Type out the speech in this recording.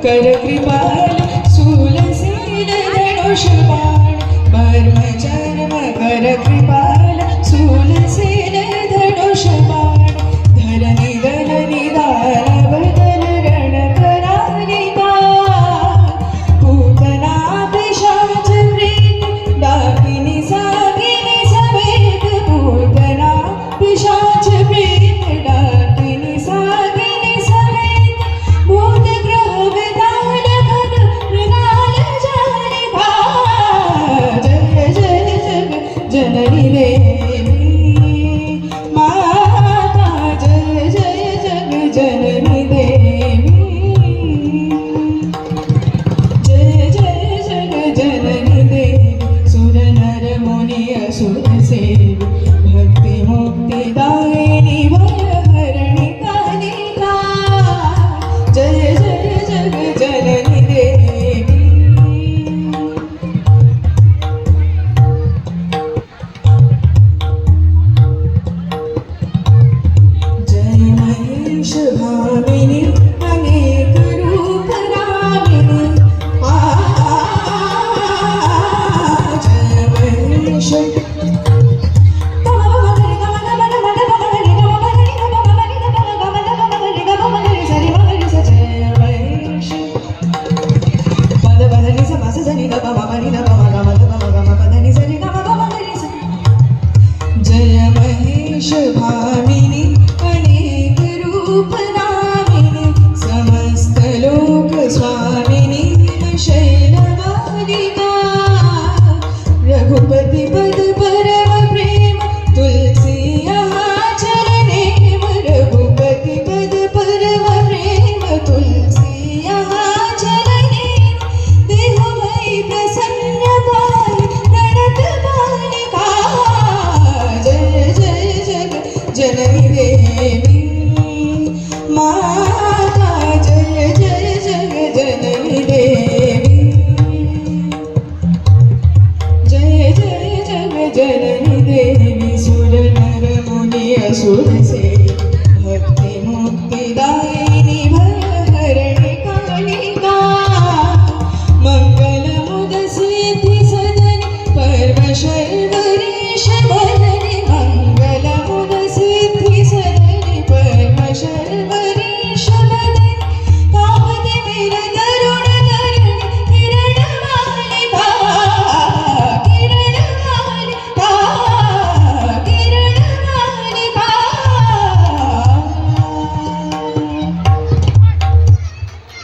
कर कृपाल शूलसेन धनुष्यबाण ब्रह्मचर्म कर कृपाल शूलसेन धनुष्यबाण धर निधन निदान बदल रण करारिता पूतना पिशाच प्रेत डाकिनी सागिनी समेत पूतना पिशाच प्रेत डाकिनी सागिनी समेत भूत ग्रह विताल भग मृगाल जानिका जय जय जग जननी देवी माता जय जय जग जननी देवी जय जय जग जननी देवी सुर नर मुनि असुर सेवी भक्ति मुक्ति दायिनी भय हरणी कालिका जय जय जग जननी देवी जय महेश भामिनी